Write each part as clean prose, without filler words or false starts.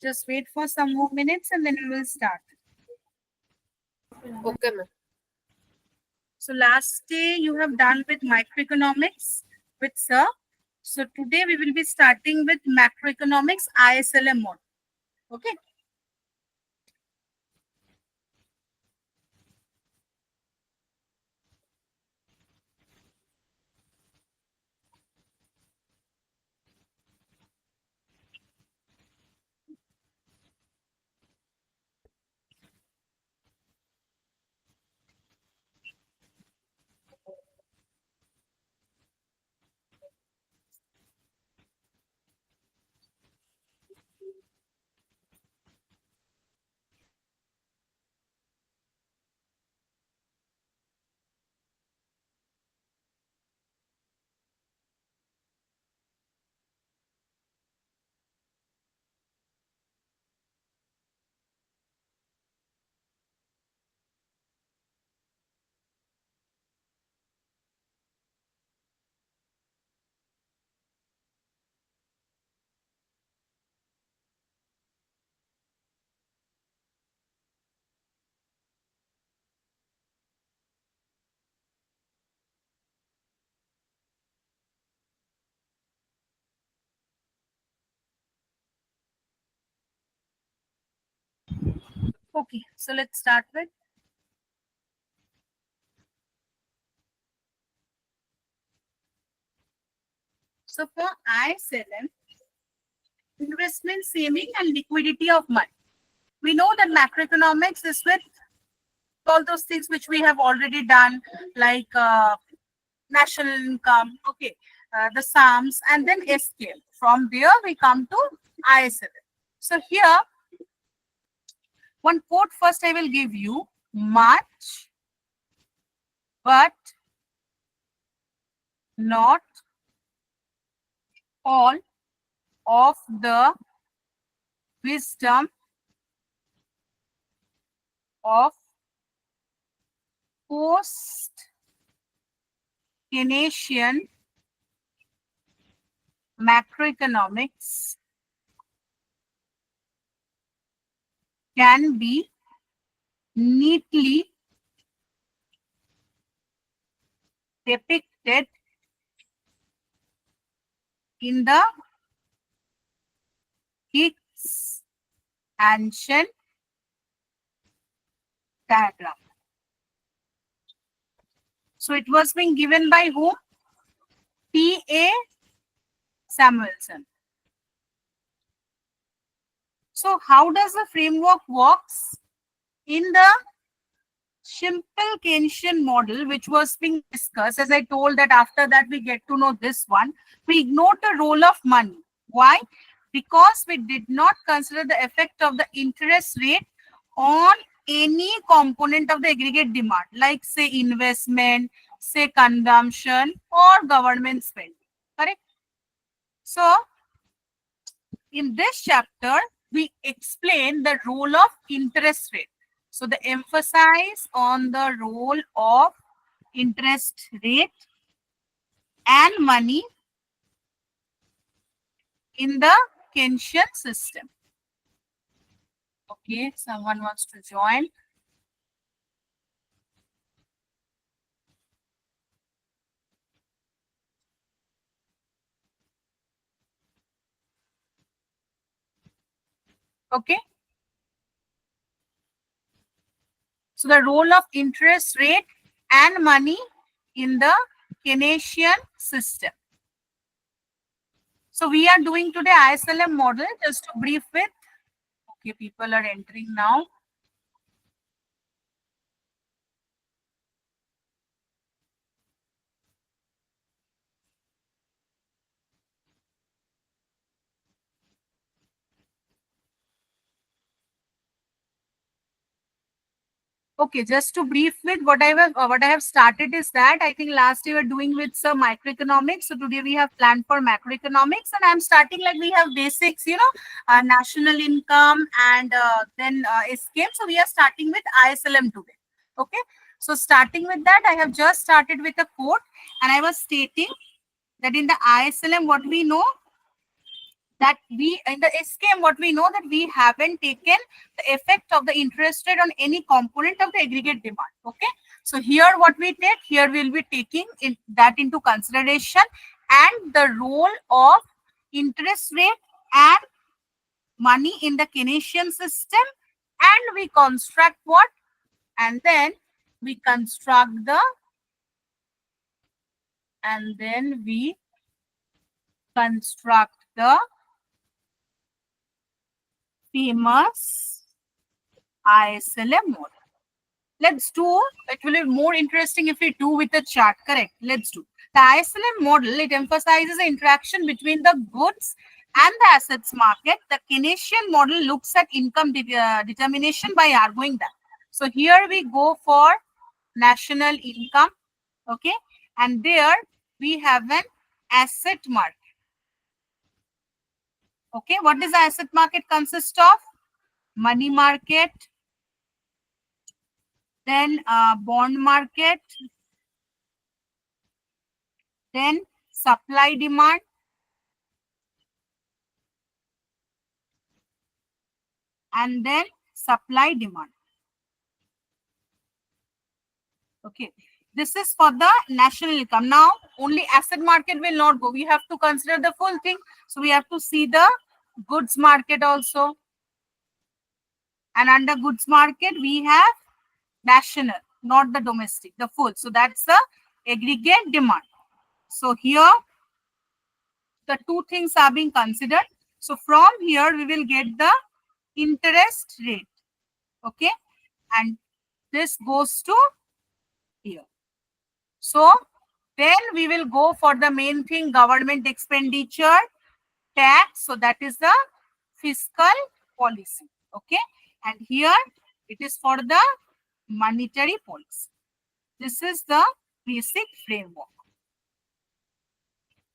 Just wait for some more minutes and then we will start. Okay, ma'am. So last day you have done with microeconomics with sir. So today we will be starting with macroeconomics ISLM model. Okay. Okay, so let's start with. So for ISLM, investment, saving and liquidity of money. We know that macroeconomics is with all those things which we have already done, like national income, okay, the sums, and then a scale. From there, we come to ISLM. So here, one quote first I will give you: much, but not all of the wisdom of post-Keynesian macroeconomics can be neatly depicted in the Higgs ancient diagram. So it was being given by whom? P.A. Samuelson. So how does the framework works? In the simple Keynesian model, which was being discussed, as I told that after that we get to know this one, we ignored the role of money. Why? Because we did not consider the effect of the interest rate on any component of the aggregate demand, like say investment, say consumption or government spending. Correct? So in this chapter, we explain the role of interest rate. So the emphasis on the role of interest rate and money in the Keynesian system. Okay, someone wants to join. Okay. So the role of interest rate and money in the Keynesian system. So we are doing today ISLM model, just to brief with. Okay, people are entering now. Okay, just to brief with what I have started is that I think last we were doing with some microeconomics. So today we have planned for macroeconomics, and I'm starting like we have basics, national income and then SKM. So we are starting with ISLM today. Okay. So starting with that, I have just started with a quote, and I was stating that in the ISLM, what we know, that we in the SKM, what we know, that we haven't taken the effect of the interest rate on any component of the aggregate demand. Okay, so here what we take, here we'll be taking that into consideration, and the role of interest rate and money in the Keynesian system, and we construct what, and then we construct the, and then we construct the famous ISLM model. Let's do, it will be more interesting if we do with the chart, correct? Let's do. The ISLM model, it emphasizes the interaction between the goods and the assets market. The Keynesian model looks at income determination by arguing that. So here we go for national income, okay? And there we have an asset market. Okay, what does the asset market consist of? Money market, then bond market, then supply demand, and then supply demand. Okay, this is for the national income. Now only asset market will not go, we have to consider the full thing. So we have to see the goods market also, and under goods market we have national, not the domestic, the full. So that's the aggregate demand. So here the two things are being considered. So from here we will get the interest rate, okay, and this goes to here. So then we will go for the main thing, government expenditure, tax. So that is the fiscal policy, okay, and here it is for the monetary policy. This is the basic framework.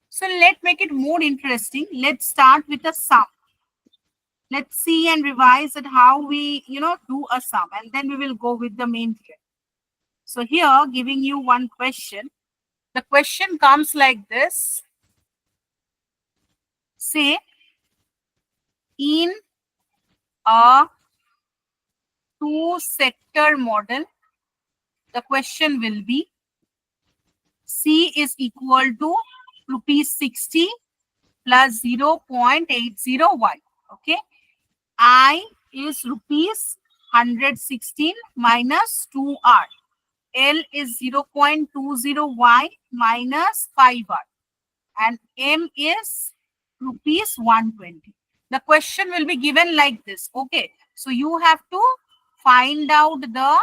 So let's make it more interesting. Let's start with a sum. Let's see and revise at how we, do a sum, and then we will go with the main theory. So here, giving you one question. The question comes like this. Say, in a two-sector model, the question will be, C is equal to rupees 60 plus 0.80y. Okay. I is rupees 116 minus 2r. L is 0.20y minus 5r. And M is rupees 120. The question will be given like this. Okay. So you have to find out the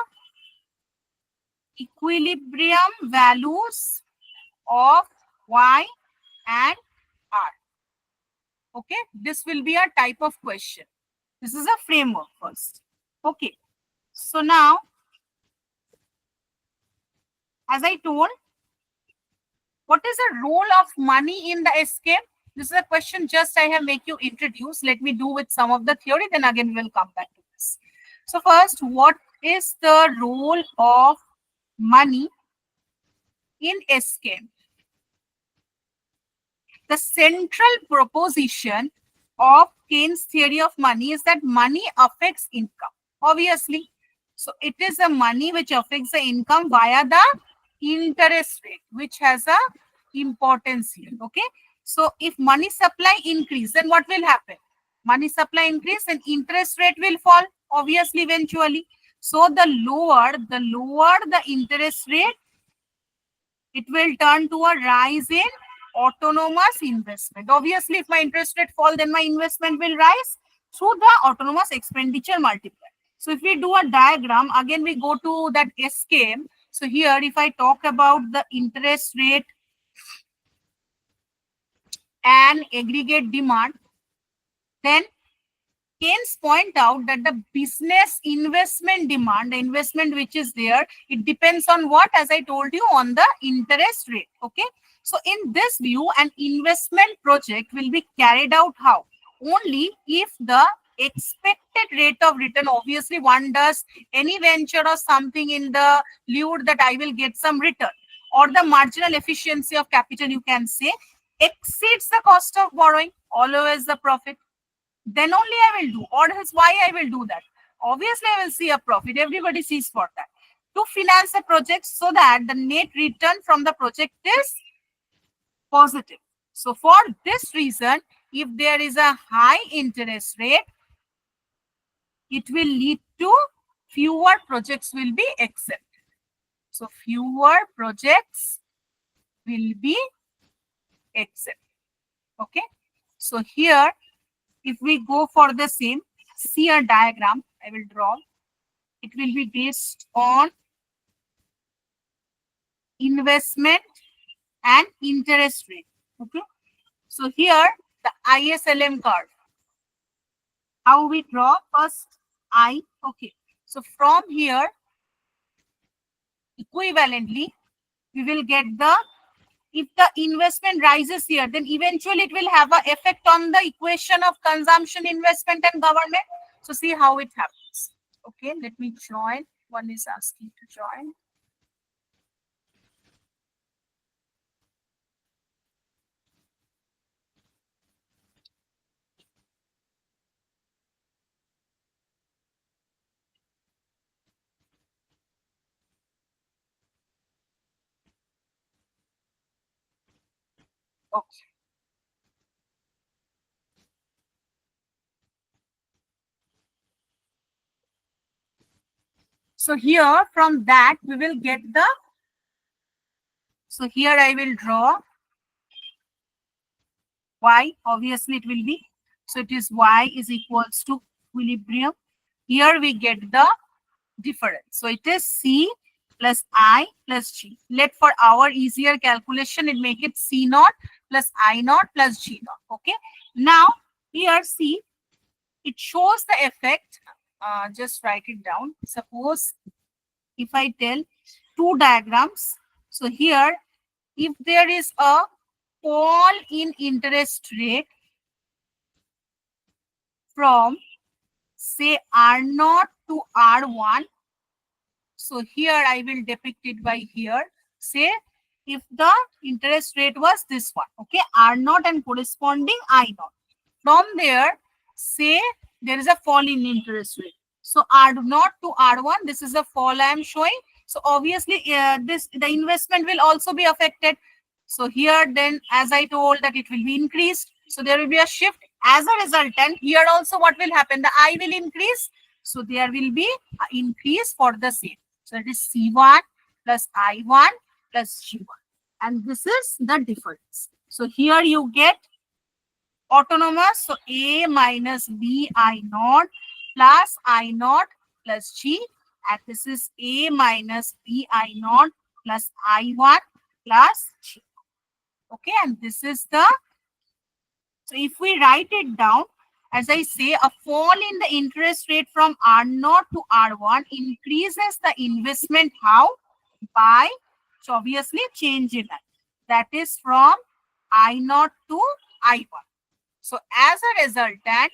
equilibrium values of y and r. Okay. This will be a type of question. This is a framework first. Okay. So now, as I told, what is the role of money in the escape? This is a question just I have make you introduce. Let me do with some of the theory, then again we'll come back to this. So first, what is the role of money in escape? The central proposition of Keynes' theory of money is that money affects income, obviously. So it is a money which affects the income via the interest rate, which has a importance here. Okay. So if money supply increase, then what will happen? Money supply increase and interest rate will fall, obviously, eventually. So the lower the interest rate, it will turn to a rise in autonomous investment. Obviously, if my interest rate fall, then my investment will rise through the autonomous expenditure multiplier. So if we do a diagram, again we go to that scheme. So here, if I talk about the interest rate and aggregate demand, then Keynes point out that the business investment demand, the investment which is there, it depends on what, as I told you, on the interest rate. Okay. So in this view, an investment project will be carried out how? Only if the expected rate of return, obviously one does any venture or something in the lure that I will get some return, or the marginal efficiency of capital, you can say, exceeds the cost of borrowing, always the profit, then only I will do, or else why I will do that? Obviously, I will see a profit. Everybody sees for that. To finance a project so that the net return from the project is positive. So for this reason, if there is a high interest rate, it will lead to fewer projects will be accepted. So fewer projects will be accepted. Okay. So here, if we go for the same, see a diagram I will draw. It will be based on investment and interest rate. Okay. So here, the ISLM curve. How we draw? First I. Okay. So from here, equivalently, we will get the, if the investment rises here, then eventually it will have an effect on the equation of consumption, investment, and government. So see how it happens. Okay, let me join. One is asking to join. Okay. So here from that we will get the, so here I will draw y, obviously it will be, so it is y is equals to equilibrium. Here we get the difference. So it is C plus I plus G. Let for our easier calculation, it make it C naught plus I naught plus G naught. Okay. Now here see, it shows the effect. Just write it down. Suppose if I tell two diagrams. So here, if there is a fall in interest rate from say R0 to R1. So here I will depict it by here. Say if the interest rate was this one, okay, R0 and corresponding I0. From there, say there is a fall in interest rate. So R0 to R1, this is a fall I am showing. So obviously the investment will also be affected. So here then, as I told, that it will be increased. So there will be a shift. As a resultant, here also what will happen? The I will increase. So there will be an increase for the same. So it is C1 plus I1 plus G1. And this is the difference. So here you get autonomous. So A minus B I naught plus I naught plus G. And this is A minus B I naught plus I1 plus G. Okay. And this is the, so if we write it down, as I say, a fall in the interest rate from R0 to R1 increases the investment. How? By, so obviously change in that. That is from I0 to I1. So as a resultant,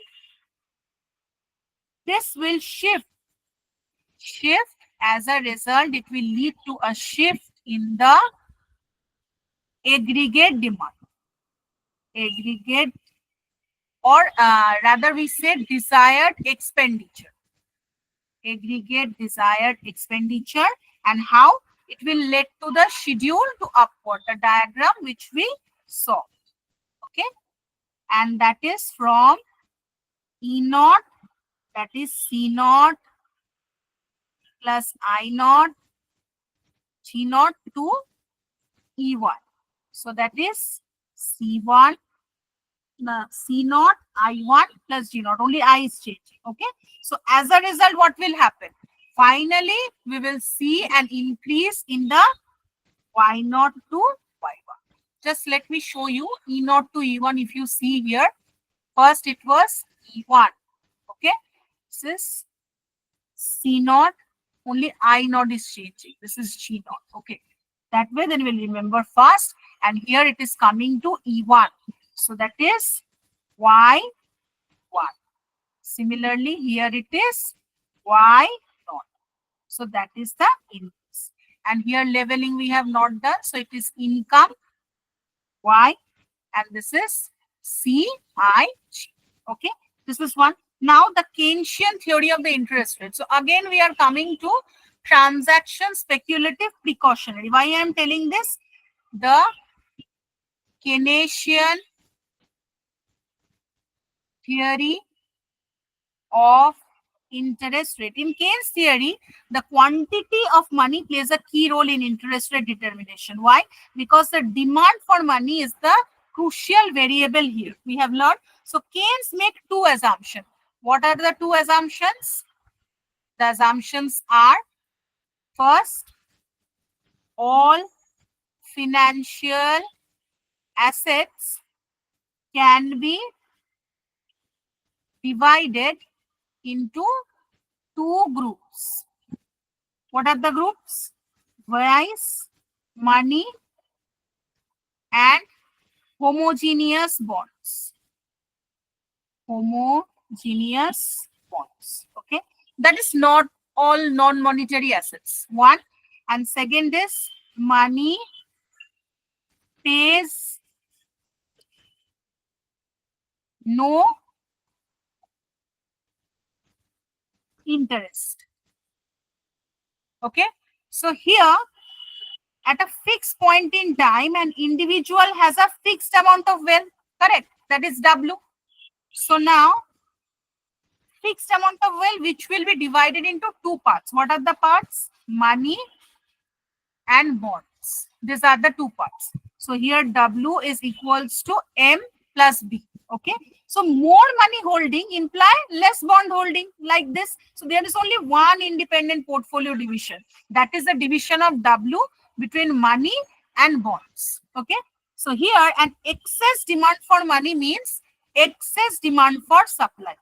this will shift. As a result, it will lead to a shift in the aggregate demand. Aggregate, or rather we say desired expenditure. Aggregate desired expenditure, and how it will lead to the schedule to upward, the diagram which we saw. Okay, and that is from E0, that is C0 plus I0 G0 to E1. So that is C1 C0 I1 plus G0. Only I is changing. Okay. So as a result, what will happen? Finally, we will see an increase in the Y0 to Y1. Just let me show you E0 to E1. If you see here, first it was E1. Okay. This is C0. Only I0 is changing. This is G0. Okay. That way, then we'll remember fast. And here it is coming to E1. So that is Y1. Similarly, here it is Y naught. So that is the increase. And here leveling we have not done. So it is income Y and this is CIG. Okay, this is one. Now the Keynesian theory of the interest rate. So again we are coming to transaction speculative precautionary. Why I am telling this? The Keynesian theory of interest rate. In Keynes theory, the quantity of money plays a key role in interest rate determination. Why? Because the demand for money is the crucial variable here. We have learned. So Keynes make two assumptions. What are the two assumptions? The assumptions are, first, all financial assets can be divided into two groups. What are the groups? Vice, money, and homogeneous bonds. Homogeneous bonds. Okay. That is not all non-monetary assets. One. And second is money pays no interest. Okay. So here, at a fixed point in time, an individual has a fixed amount of wealth. Correct. That is W. So now, fixed amount of wealth which will be divided into two parts. What are the parts? Money and bonds. These are the two parts. So here W is equals to M plus B. Okay. So more money holding imply less bond holding, like this. So there is only one independent portfolio division. That is the division of W between money and bonds. Okay. So here an excess demand for money means excess demand for supply,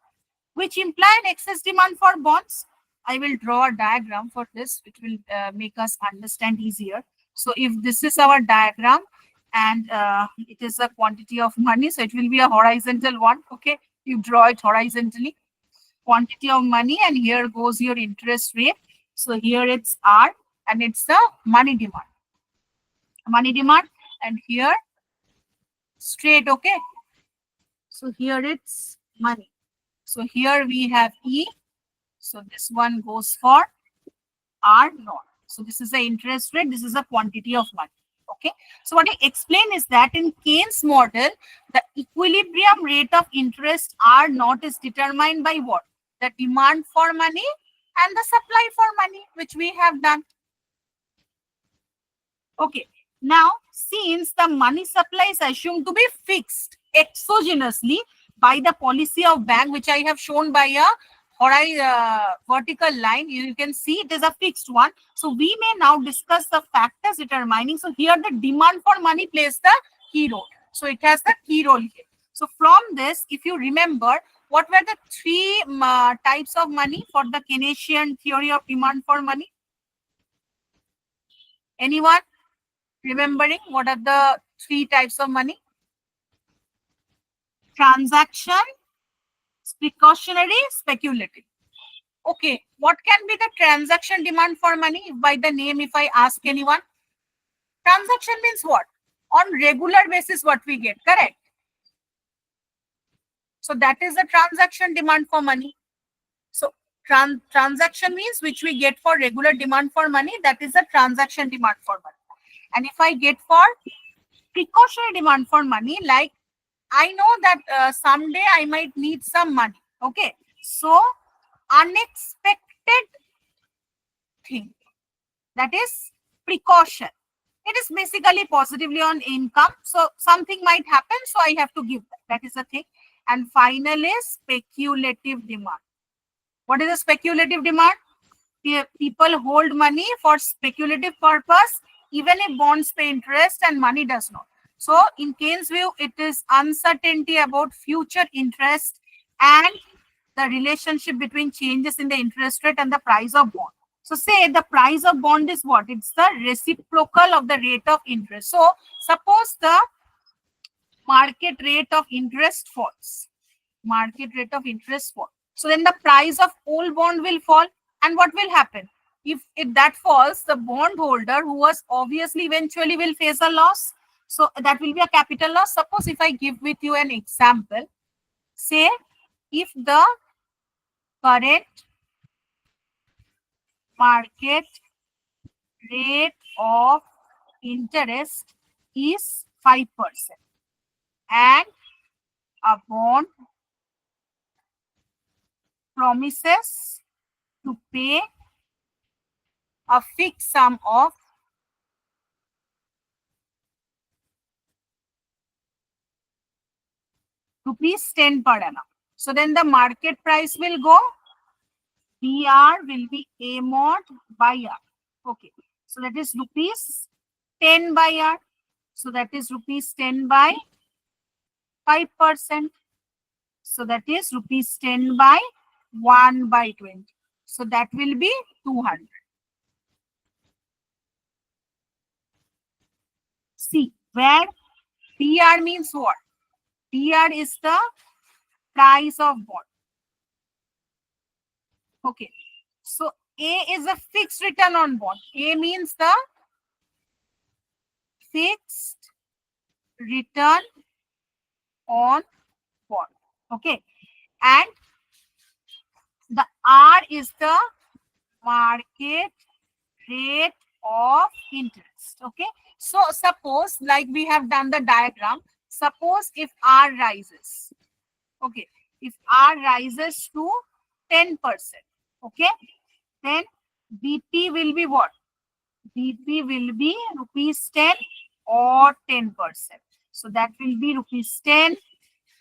which imply an excess demand for bonds. I will draw a diagram for this, which will make us understand easier. So if this is our diagram and it is a quantity of money, so it will be a horizontal one. Okay, you draw it horizontally. Quantity of money, and here goes your interest rate. So here it's R and it's the money demand. Money demand, and here straight. Okay. So here it's money. So here we have E. So this one goes for R naught. So this is the interest rate. This is a quantity of money. Okay. So what I explain is that in Keynes model, the equilibrium rate of interest R naught is determined by what? The demand for money and the supply for money, which we have done. Okay. Now, since the money supply is assumed to be fixed exogenously by the policy of bank, which I have shown by a vertical line, you can see it is a fixed one. So we may now discuss the factors determining. So here the demand for money plays the key role. So it has the key role here. So from this, if you remember, what were the three types of money for the Keynesian theory of demand for money? Anyone remembering what are the three types of money? Transaction, precautionary, speculative. Okay, what can be the transaction demand for money? By the name, if I ask anyone, transaction means what? On regular basis, what we get, correct? So that is the transaction demand for money. So transaction means which we get for regular demand for money. That is the transaction demand for money. And if I get for precautionary demand for money, like I know that someday I might need some money. Okay, so unexpected thing, that is precaution. It is basically positively on income. So something might happen, so I have to give that. That is the thing. And final is speculative demand. What is a speculative demand? People hold money for speculative purpose, even if bonds pay interest and money does not. So in Keynes' view, it is uncertainty about future interest and the relationship between changes in the interest rate and the price of bond. So say the price of bond is what? It's the reciprocal of the rate of interest. So suppose the market rate of interest falls. Market rate of interest falls. So then the price of old bond will fall. And what will happen? If that falls, the bondholder, who was obviously eventually will face a loss. So that will be a capital loss. Suppose if I give with you an example, say if the current market rate of interest is 5% and a bond promises to pay a fixed sum of rupees 10 per annum. So then the market price will go, BR will be A mod by R. Okay. So that is rupees 10 by R. So that is rupees 10 by 5%. So that is rupees 10 by 1 by 20. So that will be 200. See, where TR means what? TR is the price of bond. Okay. So A is a fixed return on bond. A means the fixed return on bond. Okay. And the R is the market rate of interest. Okay. So suppose like we have done the diagram. Suppose if R rises. Okay. If R rises to 10%. Okay. Then BP will be what? BP will be rupees 10 or 10%. So that will be rupees 10,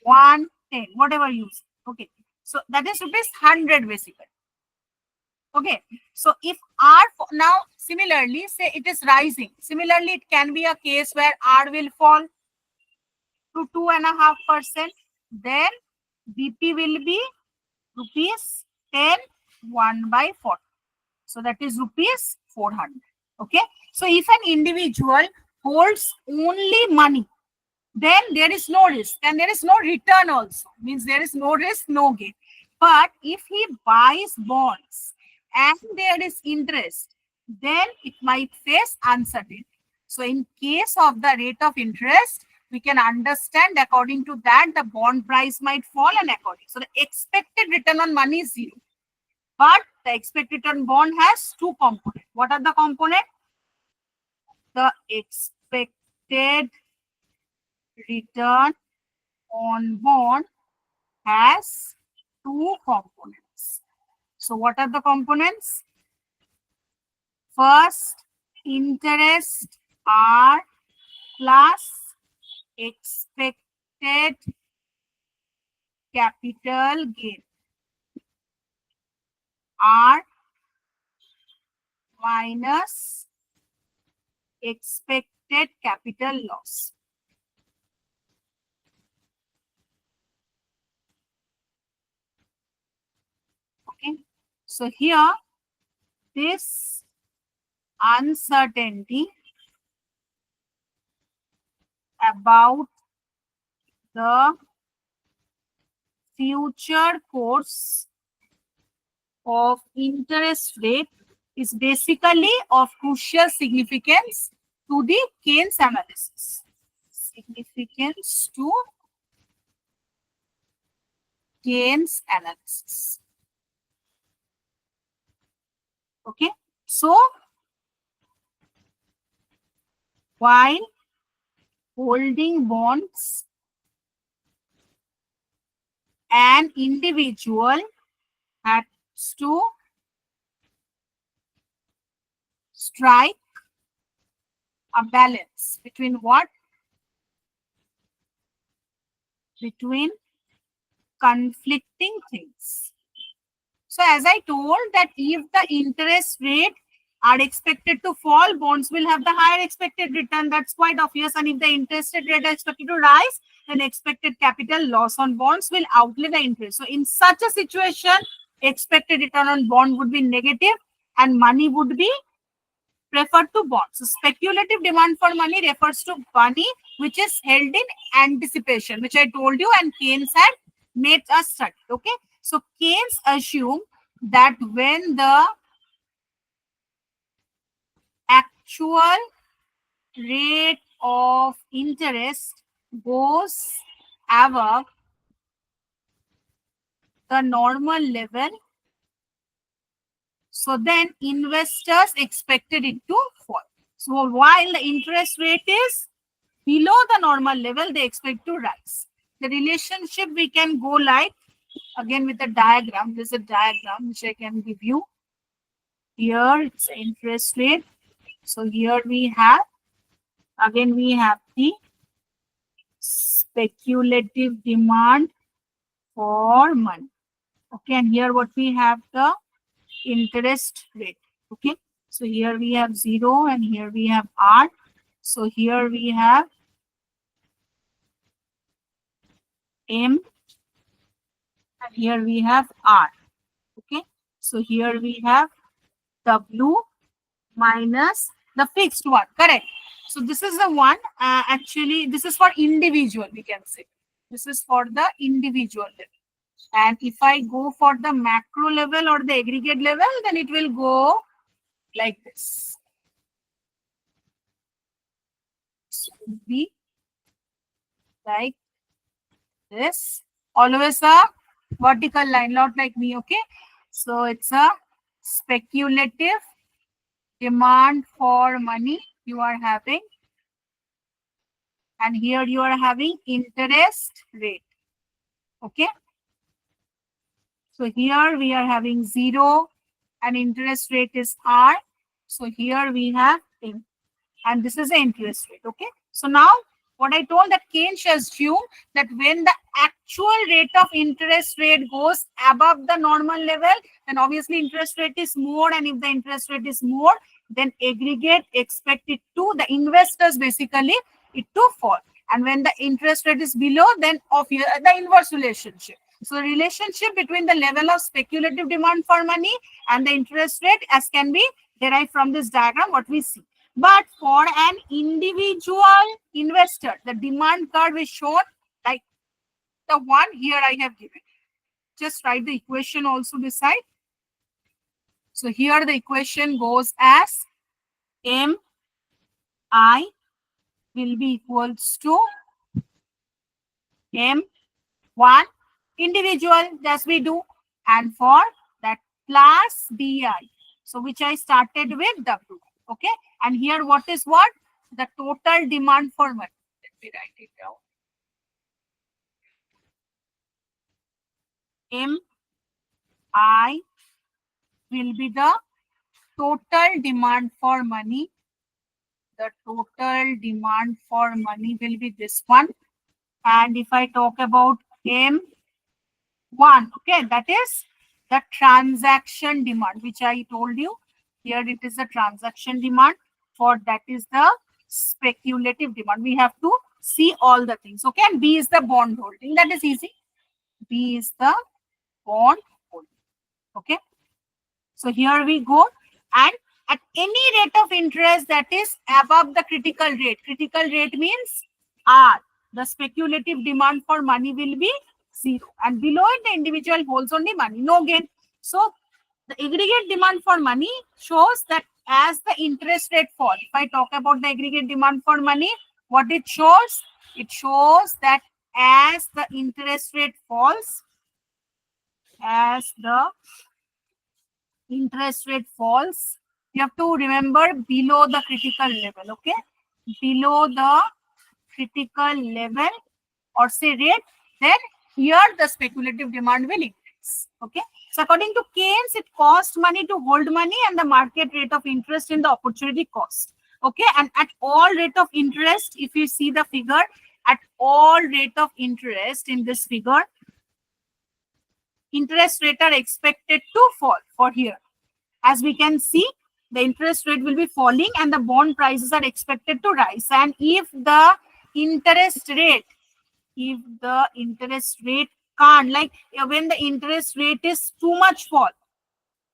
1, 10, whatever you say. Okay. So that is rupees 100 basically. Okay. So if R now similarly say it is rising. Similarly, it can be a case where R will fall to 2.5%. Then BP will be rupees 10, 1 by 40. So that is rupees 400. Okay. So if an individual holds only money, then there is no risk and there is no return also. Means there is no risk, no gain. But if he buys bonds and there is interest, then it might face uncertainty. So in case of the rate of interest, we can understand according to that the bond price might fall and according. So the expected return on money is 0. But the expected return bond has 2 components. What are the components? The expected return on bond has 2 components. So what are the components? First, interest R plus expected capital gain R minus expected capital loss. Okay. So here, this uncertainty about the future course of interest rate is basically of crucial significance to the Keynes analysis. Significance to Keynes analysis. Okay. So, while holding bonds, an individual has to strike a balance between what? Between conflicting things. So as I told that if the interest rate are expected to fall, bonds will have the higher expected return. That's quite obvious. And if the interest rate are expected to rise, then expected capital loss on bonds will outlive the interest. So in such a situation, expected return on bond would be negative and money would be preferred to bonds. So speculative demand for money refers to money which is held in anticipation, which I told you and Keynes had made us study. Okay. So Keynes assumed that when the actual rate of interest goes above the normal level, so then investors expected it to fall. So while the interest rate is below the normal level, they expect to rise. The relationship we can go like, again with a diagram. This is a diagram which I can give you. Here it's interest rate. So here we have, again we have the speculative demand for money. Okay, and here what we have, the interest rate. Okay, so here we have 0 and here we have R. So here we have M and here we have R. Okay, so here we have W minus the fixed one, correct? So this is the one, actually this is for individual, we can say. This is for the individual level. And if I go for the macro level or the aggregate level, then it will go like this. So it will be like this. Always a vertical line, not like me, okay? So it's a speculative demand for money you are having. And here you are having interest rate. Okay. So here we are having 0 and interest rate is R. So here we have M. And this is the interest rate. Okay. So now what I told, that Keynes assumed that when the actual rate of interest rate goes above the normal level, then obviously interest rate is more, and if the interest rate is more, then aggregate expected to, the investors basically, it to fall. And when the interest rate is below, then of the inverse relationship. So the relationship between the level of speculative demand for money and the interest rate as can be derived from this diagram what we see. But for an individual investor, the demand curve is shown like the one here I have given. Just write the equation also beside. So here the equation goes as M I will be equals to M1 individual, as we do, and for that plus DI. So which I started with W. Okay, and here what is what? The total demand for money. Let me write it down. MI will be the total demand for money. The total demand for money will be this one. And if I talk about M1, okay, that is the transaction demand, which I told you. Here it is the transaction demand. For that is the speculative demand. We have to see all the things. Okay, and B is the bond holding. That is easy. B is the bond holding. Okay. So here we go. And at any rate of interest that is above the critical rate means R. The speculative demand for money will be 0. And below it, the individual holds only money, no gain. So the aggregate demand for money shows that as the interest rate fall, if I talk about the aggregate demand for money, what it shows? It shows that as the interest rate falls, you have to remember below the critical level, okay? Below the critical level or say rate, then here the speculative demand will increase, okay? So according to Keynes, it costs money to hold money and the market rate of interest in the opportunity cost, okay? And at all rate of interest, if you see the figure, at all rate of interest in this figure, interest rate are expected to fall for here. As we can see, the interest rate will be falling and the bond prices are expected to rise. And if the interest rate can't, like when the interest rate is too much fall,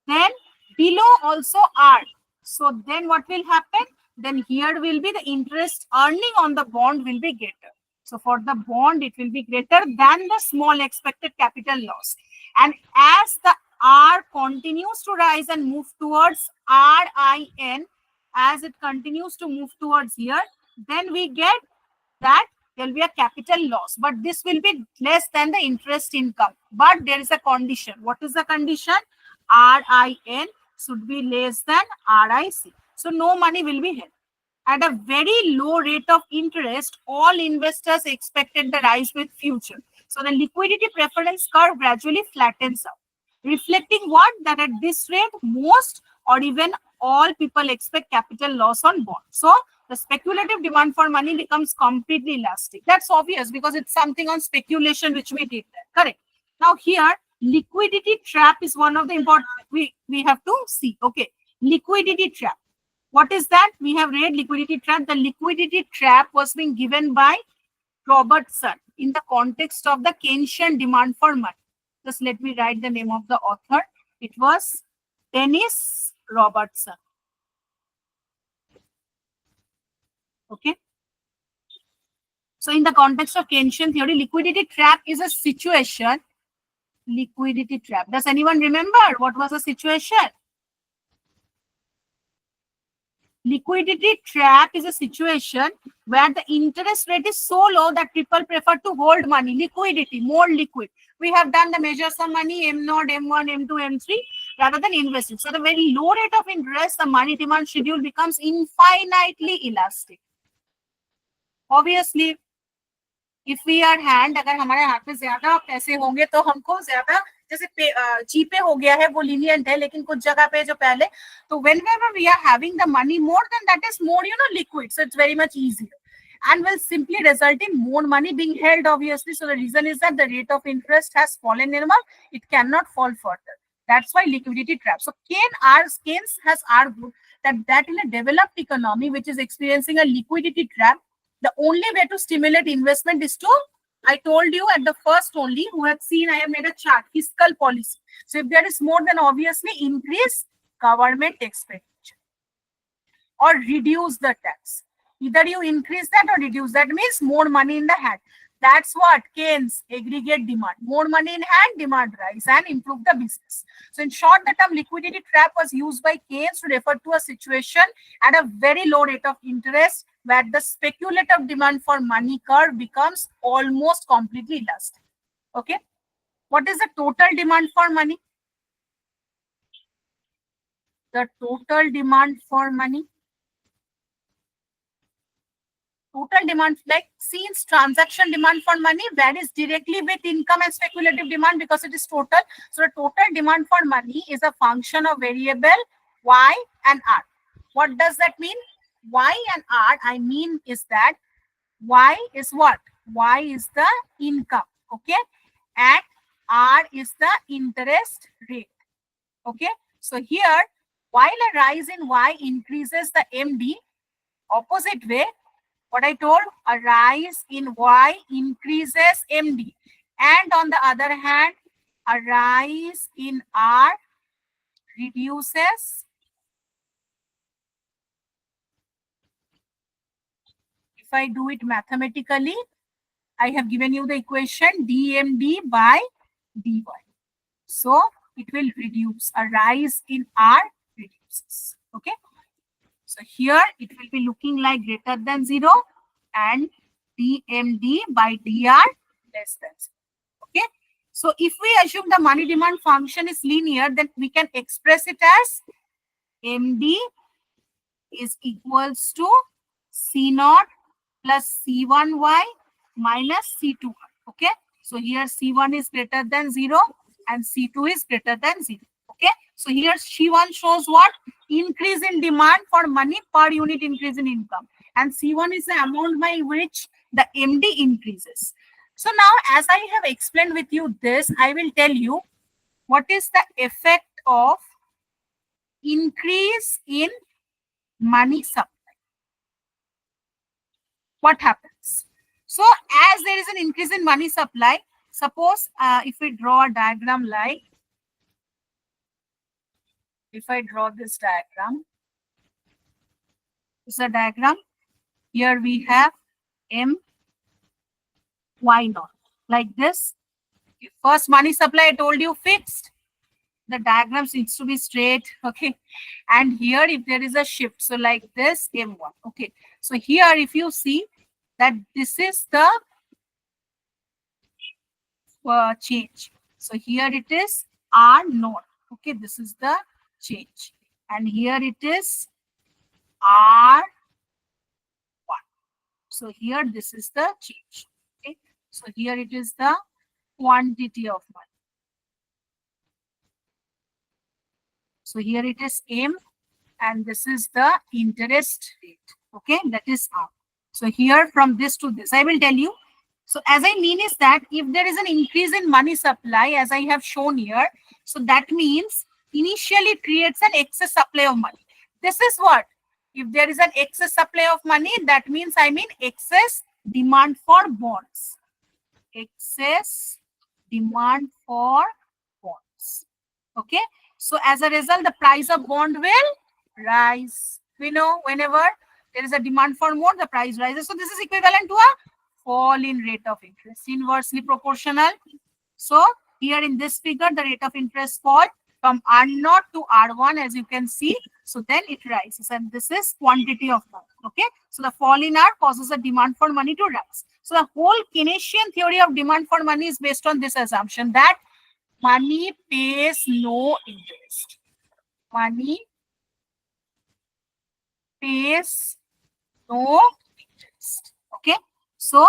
then below also R. So then what will happen? Then here will be the interest earning on the bond will be greater. So for the bond, it will be greater than the small expected capital loss. And as the R continues to rise and move towards RIN, as it continues to move towards here, then we get that there will be a capital loss, but this will be less than the interest income. But there is a condition. What is the condition? RIN should be less than RIC. So no money will be held. At a very low rate of interest, all investors expected the rise with future. So the liquidity preference curve gradually flattens out, reflecting what? That at this rate, most or even all people expect capital loss on bond. So the speculative demand for money becomes completely elastic. That's obvious because it's something on speculation which we did there. Correct. Now here, liquidity trap is one of the important we have to see. Okay, liquidity trap. What is that? We have read liquidity trap. The liquidity trap was being given by Robertson in the context of the Keynesian demand for money. Just let me write the name of the author. It was Dennis Robertson. Okay. So in the context of Keynesian theory, liquidity trap is a situation. Liquidity trap. Does anyone remember what was the situation? Liquidity trap is a situation where the interest rate is so low that people prefer to hold money. Liquidity, more liquid. We have done the measures of money, M0, M1, M2, M3, rather than investing. So the very low rate of interest, the money demand schedule becomes infinitely elastic. Obviously, if we are hand, अगर हमारे हाथ में ज्यादा पैसे होंगे तो हमको ज्यादा जैसे जीपे हो गया है वो लीनियंट है, लेकिन कुछ जगह पे जो पहले तो whenever we are having the money more, then that is more liquid, so it's very much easier and will simply result in more money being held, obviously. So the reason is that the rate of interest has fallen in amount, it cannot fall further. That's why liquidity trap. So Keynes has argued that in a developed economy which is experiencing a liquidity trap, the only way to stimulate investment is to, I told you at the first only, who have seen, I have made a chart, fiscal policy. So if there is more, then obviously increase government expenditure or reduce the tax. Either you increase that or reduce. That means more money in the hand. That's what Keynes aggregate demand. More money in hand, demand rise and improve the business. So in short, the term liquidity trap was used by Keynes to refer to a situation at a very low rate of interest where the speculative demand for money curve becomes almost completely elastic. Okay. What is the total demand for money? The total demand for money. Total demand, like since transaction demand for money varies directly with income and speculative demand because it is total. So the total demand for money is a function of variable Y and R. What does that mean? Y and R, I mean is that Y is what? Y is the income, okay? And R is the interest rate, okay? So here, while a rise in Y increases the MD, opposite way, what I told, a rise in Y increases MD. And on the other hand, a rise in R reduces. If I do it mathematically, I have given you the equation dMd by dy. So it will reduce. A rise in R reduces. Okay. So here it will be looking like greater than 0 and dMd by dr less than 0. Okay. So if we assume the money demand function is linear, then we can express it as MD is equals to C0 plus C1y minus C2y. Okay. So here C1 is greater than 0 and C2 is greater than 0. Okay. So here C1 shows what? Increase in demand for money per unit increase in income. And C1 is the amount by which the MD increases. So now, as I have explained with you this, I will tell you what is the effect of increase in money supply. What happens? So as there is an increase in money supply, suppose if we draw a diagram like, if I draw this diagram, this is a diagram. Here we have M, Y naught, like this. First money supply, I told you fixed. The diagrams needs to be straight. Okay. And here if there is a shift, so like this M1. Okay. So here if you see that this is the change. So here it is R naught. Okay. This is the change. And here it is R1. So here this is the change. Okay. So here it is the quantity of money. So here it is M and this is the interest rate. Okay, that is R. So here from this to this, I will tell you. So as I mean is that if there is an increase in money supply, as I have shown here, so that means initially it creates an excess supply of money. This is what? If there is an excess supply of money, that means I mean excess demand for bonds. Excess demand for bonds. Okay. So as a result, the price of bond will rise. We know whenever there is a demand for more, the price rises. So this is equivalent to a fall in rate of interest, inversely proportional. So here in this figure, the rate of interest fall from R0 to R1, as you can see. So then it rises, and this is quantity of money. Okay. So the fall in R causes the demand for money to rise. So the whole Keynesian theory of demand for money is based on this assumption that money pays no interest. Money pays no interest. Okay. So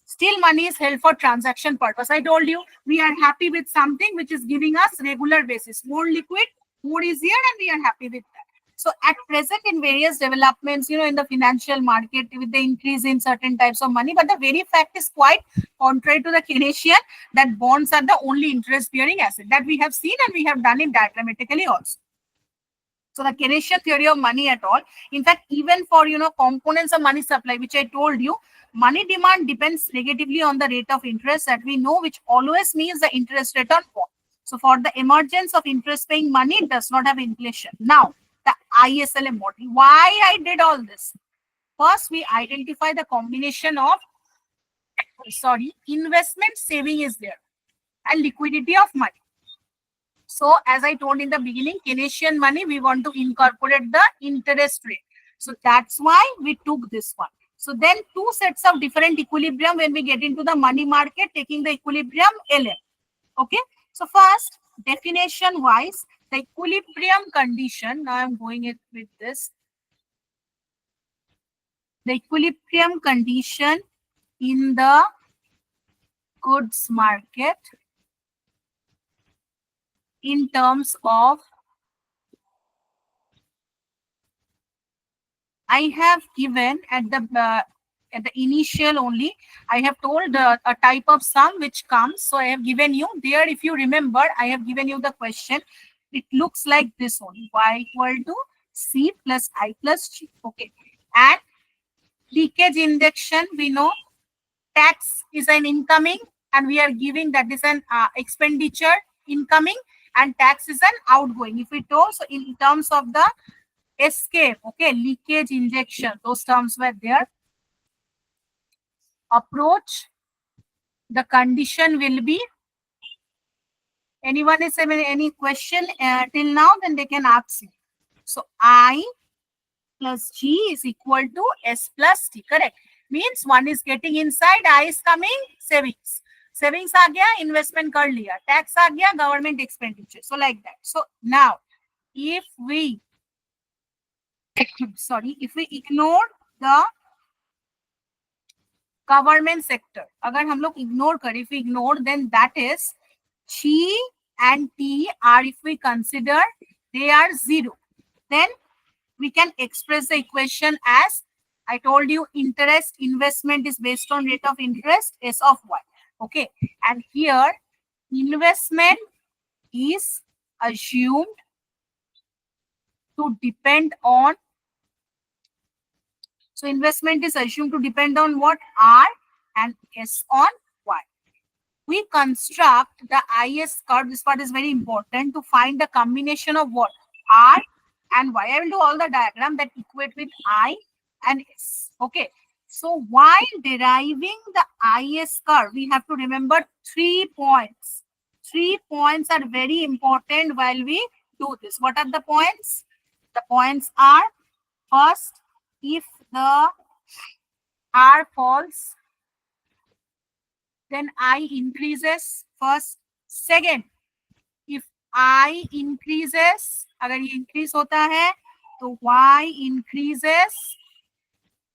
still money is held for transaction purpose. I told you we are happy with something which is giving us regular basis. More liquid, more easier, and we are happy with that. So at present in various developments, in the financial market with the increase in certain types of money, but the very fact is quite contrary to the Keynesian that bonds are the only interest bearing asset that we have seen, and we have done it diagrammatically also. So the Keynesian theory of money at all, in fact, even for, components of money supply, which I told you, money demand depends negatively on the rate of interest that we know, which always means the interest rate on bond. So for the emergence of interest paying money, it does not have inflation. Now, the ISLM model. Why I did all this? First, we identify the combination of, investment saving is there and liquidity of money. So as I told in the beginning, Keynesian money, we want to incorporate the interest rate. So that's why we took this one. So then two sets of different equilibrium when we get into the money market, taking the equilibrium LM. Okay. So first, definition wise, the equilibrium condition, now I'm going it with this. The equilibrium condition in the goods market in terms of, I have given at the initial only, I have told a type of sum which comes. So I have given you there, if you remember, I have given you the question. It looks like this only, y equal to C plus I plus G. Okay. And leakage injection, we know tax is an incoming and we are giving that is an expenditure incoming and tax is an outgoing. If we told, so in terms of the escape, okay, leakage injection, those terms were there. Approach, the condition will be, anyone is having any question till now, then they can ask me. So I plus G is equal to S plus T, correct? Means one is getting inside, I is coming, savings. Savings aa gaya, investment kar liya, tax aa gaya, government expenditure. So like that. So now, if we if we ignore the government sector, agar hum log ignore kare, if we ignore, then that is G and T are, if we consider, they are 0. Then we can express the equation as, I told you, interest investment is based on rate of interest S of y. Okay. And here investment is assumed to depend on, so investment is assumed to depend on what? R and S on Y. We construct the IS curve. This part is very important to find the combination of what? R and Y. I will do all the diagram that equate with I and S. Okay. So while deriving the IS curve, we have to remember 3 points. 3 points are very important while we do this. What are the points? The points are, first, if the R falls, then I increases. First. Second, if I increases, अगर ये increase होता है, तो Y increases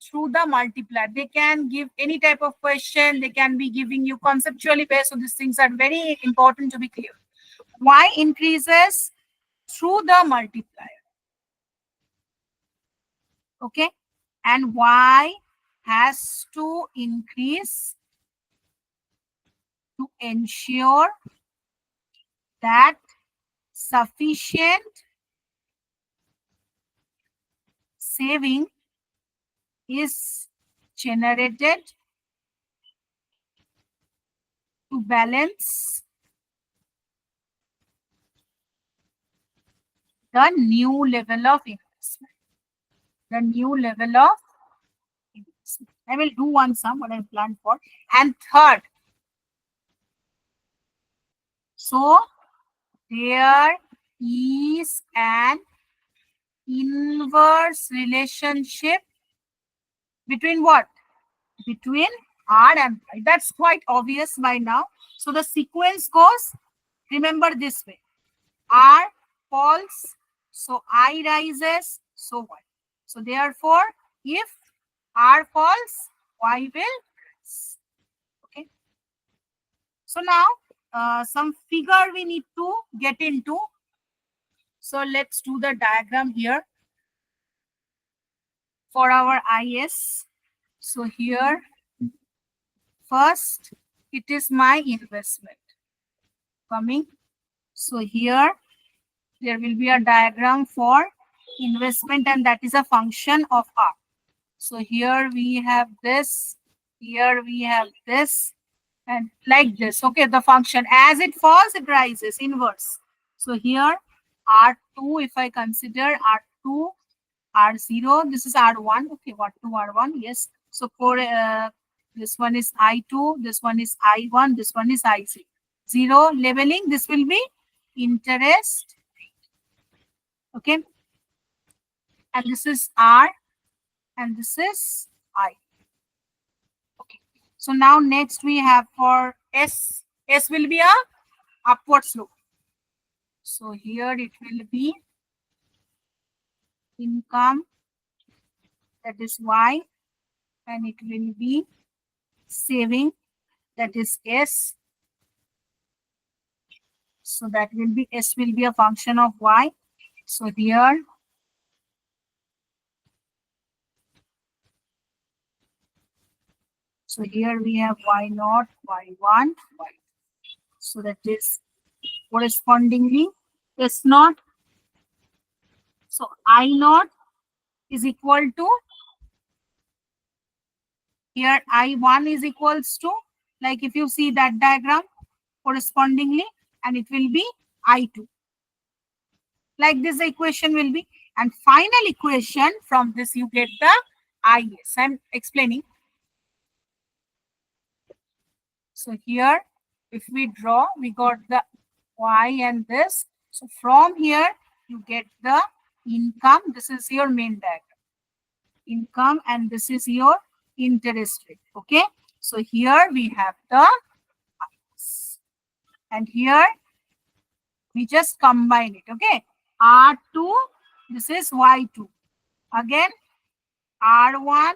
through the multiplier. They can give any type of question. They can be giving you conceptually based. So these things are very important to be clear. Y increases through the multiplier. Okay. And Y has to increase to ensure that sufficient saving is generated to balance the new level of investment. The new level of investment. I will do one sum, what I planned for. And third, so there is an inverse relationship between what? Between R and Y. That's quite obvious by now. So the sequence goes, remember this way. R falls, so I rises, so Y. So therefore, if R falls, Y will rise. Okay. So now some figure we need to get into. So let's do the diagram here for our IS. So here, first, it is my investment coming. So here, there will be a diagram for investment, and that is a function of R. So here we have this, here we have this, and like this. Okay, the function, as it falls, it rises, inverse. So here, R2, if I consider R2, R0, this is R1. Okay, what to R1? Yes. So for this one is I2, this one is I1, this one is I0. Zero leveling, this will be interest. Okay. And this is R, and this is I. Okay. So now next we have for S. S will be a upward slope. So here it will be income, that is Y, and it will be saving, that is S. So that will be, S will be a function of Y. So here, so here we have Y0, Y1, Y. So that is correspondingly S0. So I0 is equal to, here I1 is equals to, like if you see that diagram correspondingly, and it will be I2. Like this equation will be. And final equation, from this you get the IS. I'm explaining. So here, if we draw, we got the Y and this. So from here, you get the income. This is your main diagram. Income, and this is your interest rate. Okay. So here we have the IS. And here we just combine it. Okay. R2, this is Y2. Again, R1,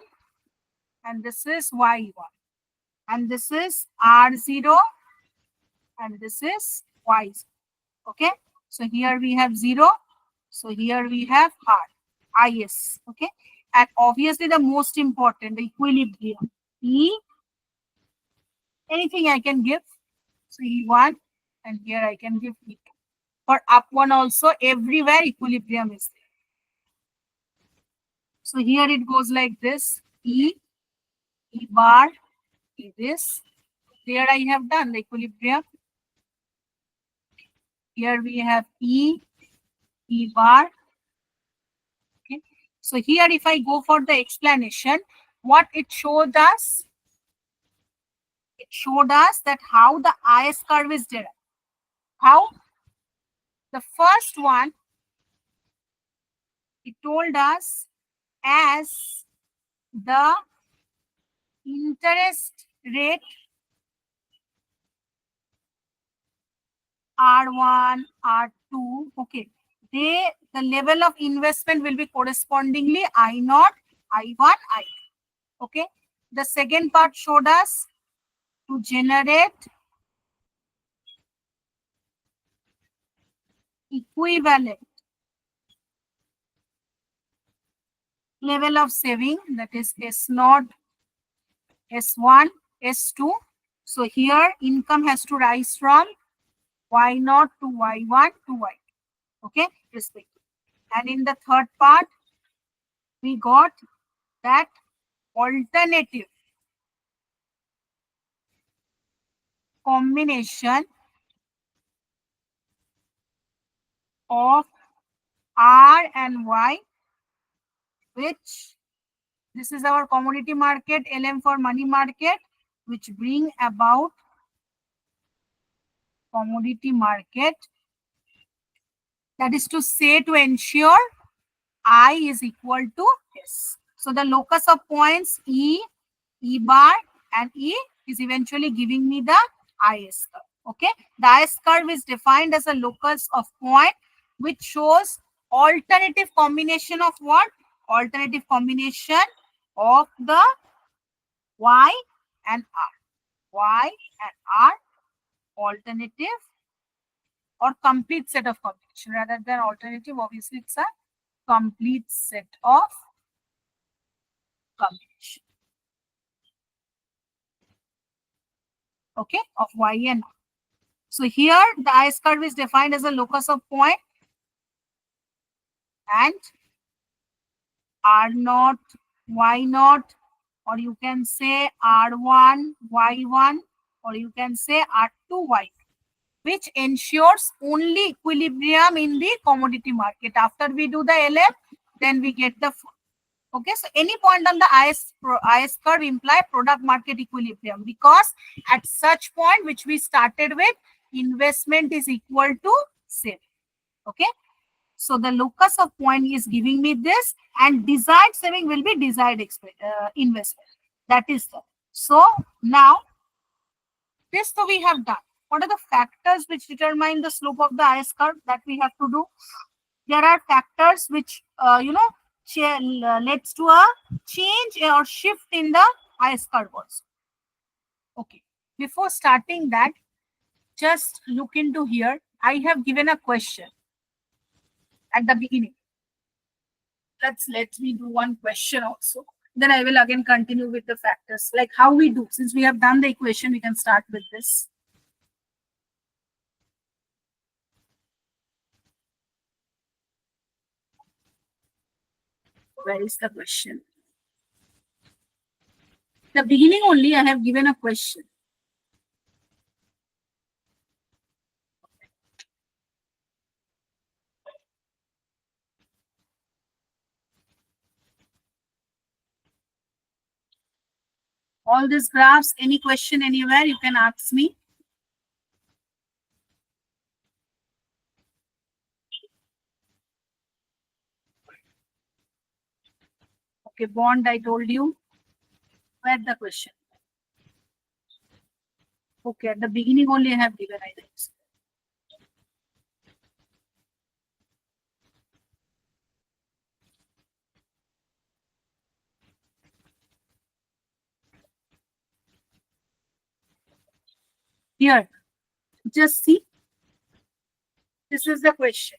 and this is Y1. And this is R0, and this is Y0. Okay. So here we have 0. So here we have R, IS. Okay. And obviously the most important, the equilibrium. E, anything I can give. So E1, and here I can give E2. For up one also, everywhere equilibrium is there. So here it goes like this. E bar, E this. There I have done the equilibrium. Here we have E bar. Okay. So here if I go for the explanation, what it showed us? It showed us that how the IS curve is derived. How? The first one, it told us as the interest rate R1, R2, okay, the level of investment will be correspondingly I0, I1, I2. Okay. The second part showed us to generate equivalent level of saving, that is S0, S1, S2. So here income has to rise from Y0 to Y1 to Y2. Okay, respectively. And in the third part, we got that alternative combination of R and Y, which this is our commodity market, LM for money market, which bring about commodity market. That is to say, to ensure I is equal to S. So the locus of points E, E bar and E is eventually giving me the IS curve. Okay. The IS curve is defined as a locus of point which shows alternative combination of what? Alternative combination of the Y and R. Y and R, alternative or complete set of combination. Rather than alternative, obviously it's a complete set of combination. Okay, of Y and R. So here the IS curve is defined as a locus of point and R0, Y0, or you can say R1, Y1, or you can say R2, Y2, which ensures only equilibrium in the commodity market. After we do the LF, then we get the full. Okay, so any point on the IS curve imply product market equilibrium, because at such point which we started with, investment is equal to saving. Okay, so the locus of point is giving me this, and desired saving will be desired investment. That is the. So now this we have done. What are the factors which determine the slope of the IS curve that we have to do? There are factors which leads to a change or shift in the IS curve also. Okay. Before starting that, just look into here. I have given a question at the beginning. Let me do one question also. Then I will again continue with the factors, like how we do. Since we have done the equation, we can start with this. Where is the question? The beginning only I have given a question. All these graphs, any question anywhere, you can ask me. Okay, bond, I told you. Where the question? Okay, at the beginning only I have given, I think. Here, just see. This is the question.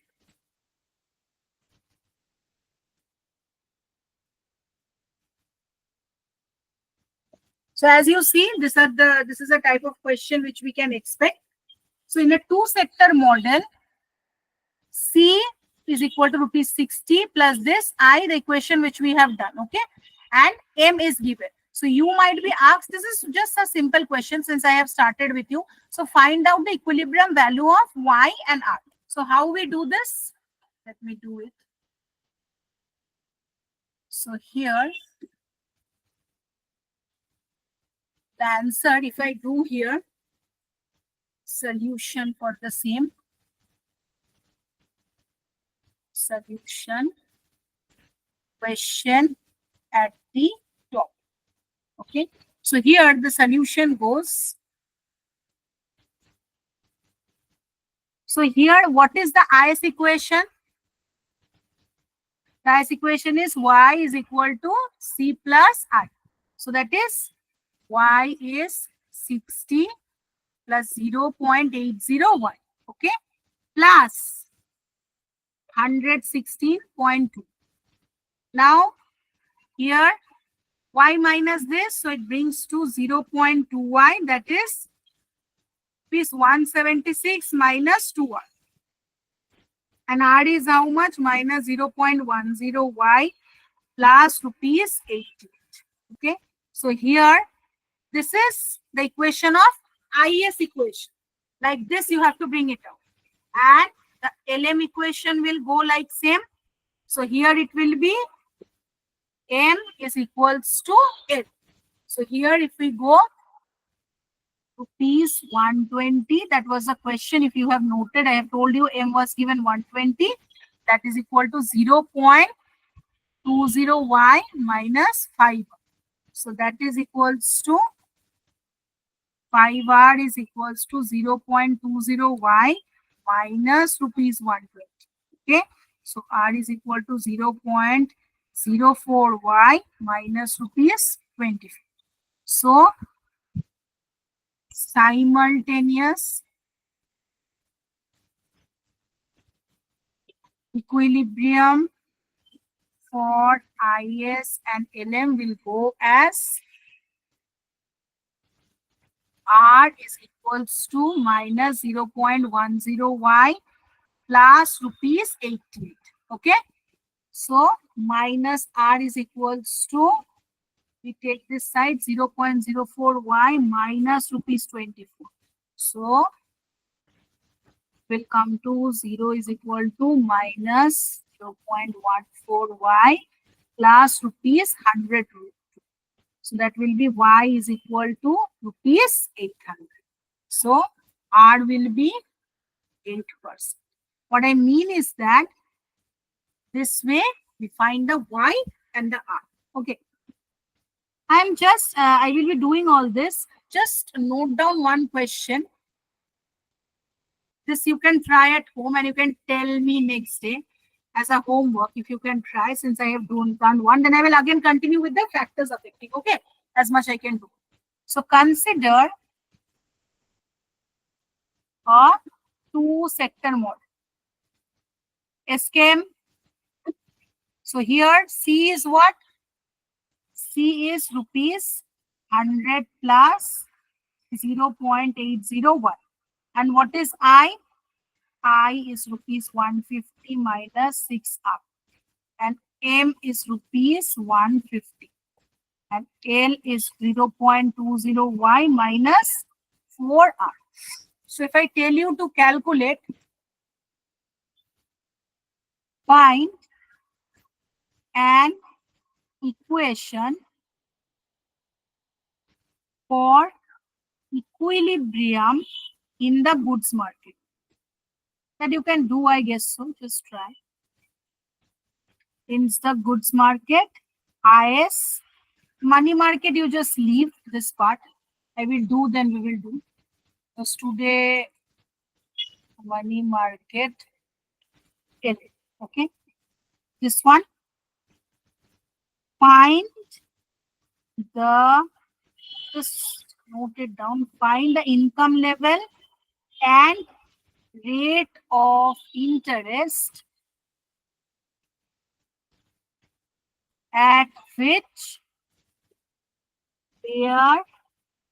So as you see, this is a type of question which we can expect. So in a two-sector model, C is equal to ₹60 plus this I, the equation which we have done, okay? And M is given. So you might be asked, this is just a simple question since I have started with you. So find out the equilibrium value of Y and R. So how we do this? Let me do it. So here, the answer, if I do here, solution for the same, solution, question at the top. Okay. So here the solution goes. So here, what is the IS equation? The IS equation is y is equal to c plus I. So that is y is 60 plus 0.801. Okay. Plus 116.2. Now here y minus this, so it brings to 0.2y, that is 176 minus 2y. And R is how much? Minus 0.10y plus rupees 88. Okay. So here, this is the equation of IS equation. Like this, you have to bring it out. And the LM equation will go like same. So here it will be M is equals to L. So here if we go rupees 120, that was the question. If you have noted, I have told you M was given 120. That is equal to 0.20y minus 5. So that is equals to 5R is equals to 0.20y minus rupees 120. Okay. So R is equal to 0.04y minus rupees 25. So simultaneous equilibrium for IS and LM will go as R is equals to minus 0.10y plus rupees 88. Okay. So minus R is equals to, we take this side, 0.04y minus rupees 24. So will come to 0 is equal to minus 0.14y plus rupees 100. So that will be y is equal to rupees 800. So R will be 8%. What I mean is that this way we find the y and the R. Okay. I'm just, I will be doing all this. Just note down one question. This you can try at home and you can tell me next day as a homework if you can try. Since I have done one, then I will again continue with the factors affecting. Okay, as much I can do. So consider a two-sector model. SKM. So here C is what? C is rupees 100 plus 0.801. And what is I? I is rupees 150 minus 6 up. And M is rupees 150. And L is 0.20y minus 4R. So if I tell you to calculate, find an equation for equilibrium in the goods market. That you can do, I guess so. Just try. In the goods market, IS, money market, you just leave this part. I will do, then we will do. Because today, money market, okay. This one, find the, just note it down, find the income level and rate of interest at which they are,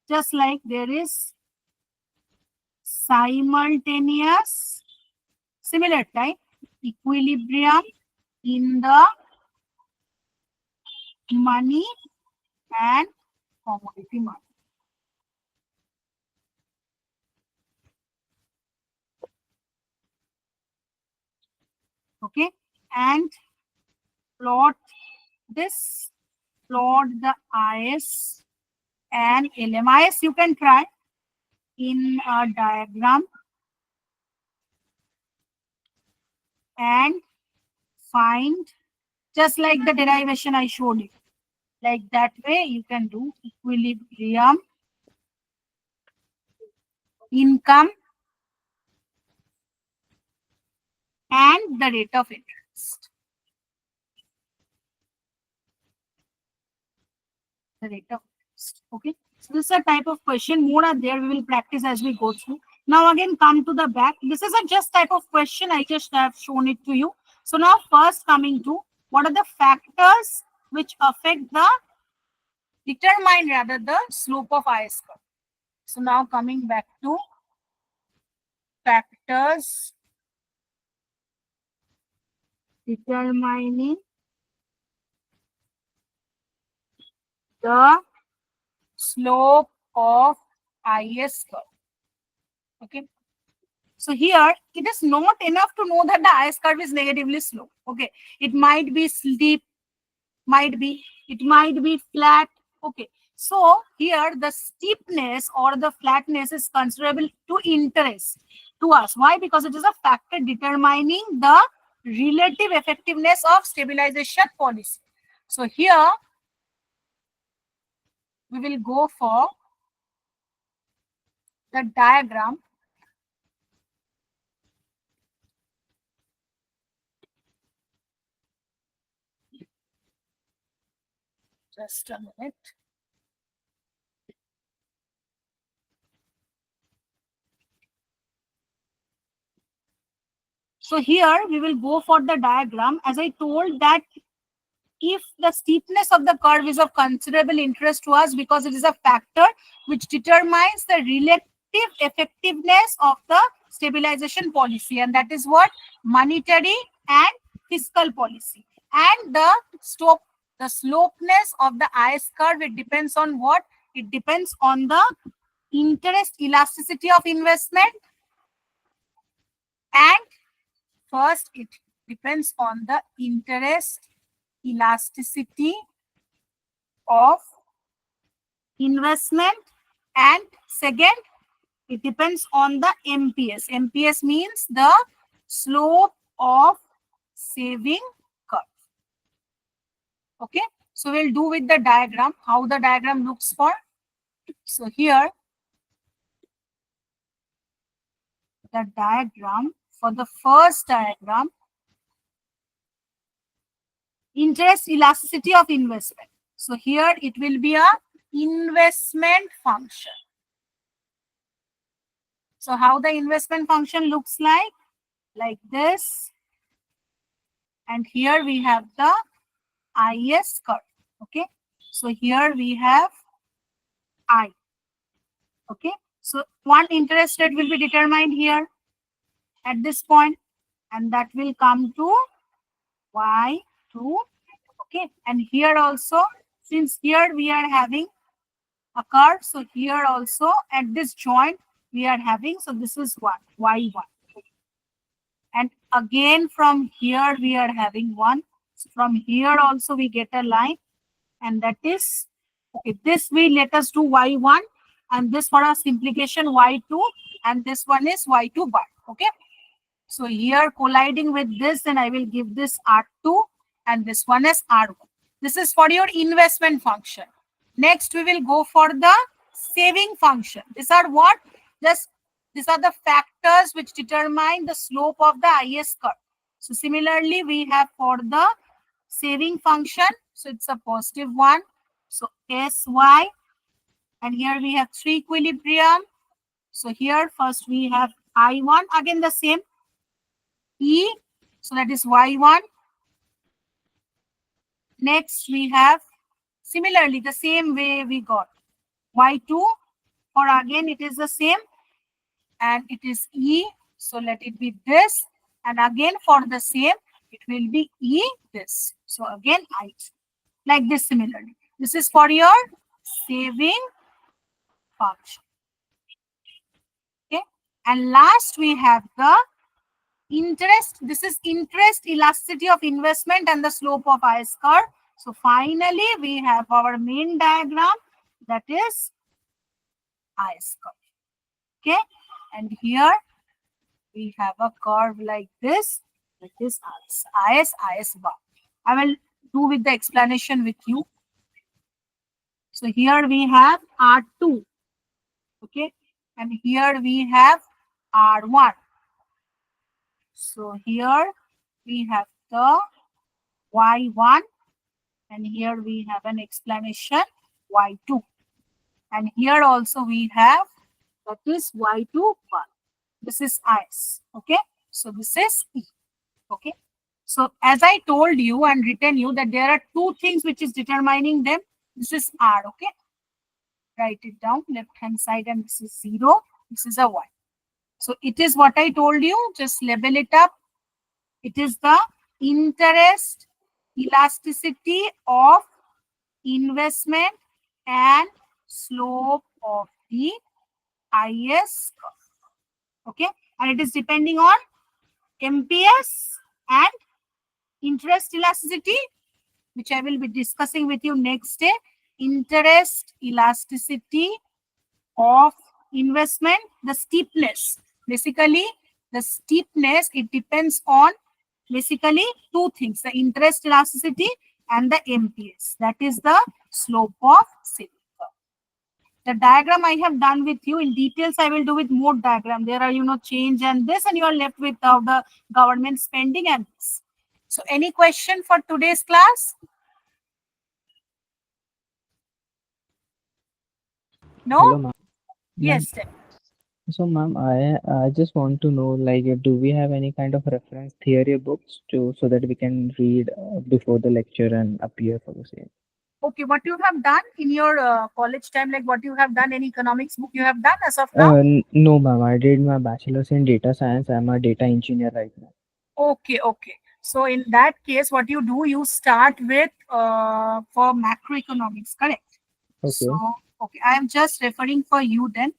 just like there is simultaneous, similar type, equilibrium in the money and commodity market. Okay, and plot this, plot the IS and LMIS you can try in a diagram and find, just like the derivation I showed you. Like that way you can do equilibrium, income, and the rate of interest. The rate of interest. Okay. So this is a type of question. More are there. We will practice as we go through. Now again, come to the back. This is a just type of question. I just have shown it to you. So now first coming to what are the factors which affect the determine rather the slope of IS curve. So now coming back to factors determining the slope of IS curve. Okay. So here it is not enough to know that the IS curve is negatively slope. Okay. It might be steep, it might be flat. Okay. So here the steepness or the flatness is considerable to interest to us. Why? Because it is a factor determining the relative effectiveness of stabilization policy. So here we will go for the diagram. Just a minute. So here we will go for the diagram. As I told that if the steepness of the curve is of considerable interest to us because it is a factor which determines the relative effectiveness of the stabilization policy, and that is what monetary and fiscal policy. And the slopeness of the IS curve, it depends on what? It depends on the interest elasticity of investment, and first it depends on the interest elasticity of investment, and second it depends on the MPS. MPS means the slope of saving curve. Okay, so we'll do with the diagram how the diagram looks for. So here the diagram for the first diagram, interest elasticity of investment. So here it will be a investment function. So how the investment function looks like this. And here we have the IS curve. Okay. So here we have I. Okay. So one interest rate will be determined here at this point, and that will come to Y2. Okay. And here also, since here we are having a curve, so here also at this joint we are having, so this is what? Y1. And again from here we are having one. So from here also we get a line, and that is, okay, this we let us do Y1, and this for our simplification Y2, and this one is Y2 bar. Okay. So here colliding with this, then I will give this R2, and this one is R1. This is for your investment function. Next, we will go for the saving function. These are what? These are the factors which determine the slope of the IS curve. So similarly, we have for the saving function. So it's a positive one. So SY. And here we have 3 equilibrium. So here first we have I1. Again the same. E. So that is Y1. Next we have similarly the same way we got Y2. For again it is the same, and it is E. So let it be this, and again for the same it will be E this. So again I, like this similarly. This is for your saving function. Okay, and last we have the interest. This is interest elasticity of investment and the slope of IS curve. So finally we have our main diagram. that is IS curve. Okay, and here we have a curve like this, that is IS bar. I will do with the explanation with you. So here we have R2, okay, and here we have R1. So here we have the Y1, and here we have an explanation Y2, and here also we have, that is Y2 bar. This is IS, okay. So this is E, okay. So as I told you and written you that there are two things which is determining them. This is R, okay. Write it down, left hand side, and this is 0. This is a 1. So it is what I told you. Just label it up. It is the interest elasticity of investment and slope of the IS curve. Okay, and it is depending on MPS and interest elasticity, which I will be discussing with you next day. Interest elasticity of investment, the steepness. Basically, the steepness, it depends on basically two things, the interest elasticity and the MPS. That is the slope of saving curve. The diagram I have done with you in details, I will do with mode diagram. There are, change and this, and you are left with the government spending and this. So any question for today's class? No? Hello, ma'am. Yes. So, ma'am, I just want to know, like, do we have any kind of reference theory books to so that we can read before the lecture and appear for the same? Okay, what you have done in your college time, like what you have done, any economics book you have done as of now? No, ma'am. I did my bachelor's in data science. I'm a data engineer right now. Okay, okay. So in that case, what you do, you start with for macroeconomics, correct? So, Okay. okay, I am just referring for you then.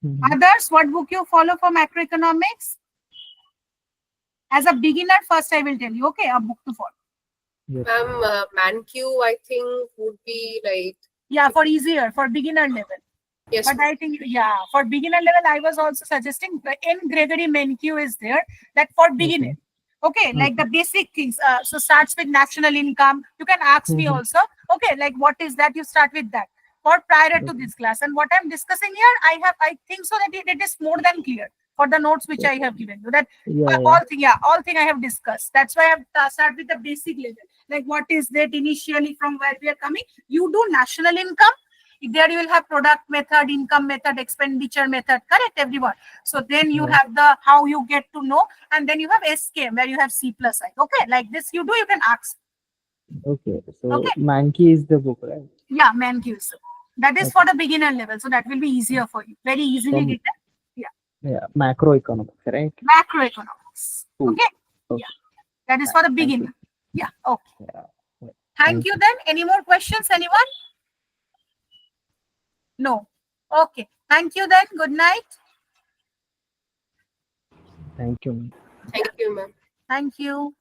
Mm-hmm. Others, what book you follow for macroeconomics? As a beginner, first I will tell you, okay, a book to follow. Yes. Ma'am, ManQ, I think, would be like. Yeah, for easier, for beginner level. Yes. But I think, yeah, for beginner level, I was also suggesting the N. Gregory Menke is there, that for beginner. Okay, like the basic things. So starts with national income. You can ask me Mm-hmm. also. Okay, like what is that? You start with that. For prior to this class, and what I'm discussing here, I think so that it is more than clear for the notes which I have given you. That all thing I have discussed. That's why I start with the basic level. Like what is that initially from where we are coming? You do national income. There you will have product method, income method, expenditure method, correct everyone? So then you have the how you get to know, and then you have SKM where you have C plus I. Okay, like this you do, you can ask. Okay. So, Okay. Mankey is the book, right? Yeah, ManQ. That is for the beginner level, so that will be easier for you. Very easily From, written. yeah, macroeconomics, right? Macroeconomics. Cool. Okay. Okay. Yeah, that is for the Thank you. beginner. Yeah. Okay. Yeah. Thank you. Then any more questions? Anyone? No. Okay. Thank you. Then good night. Thank you, ma'am. Thank you, ma'am. Thank you.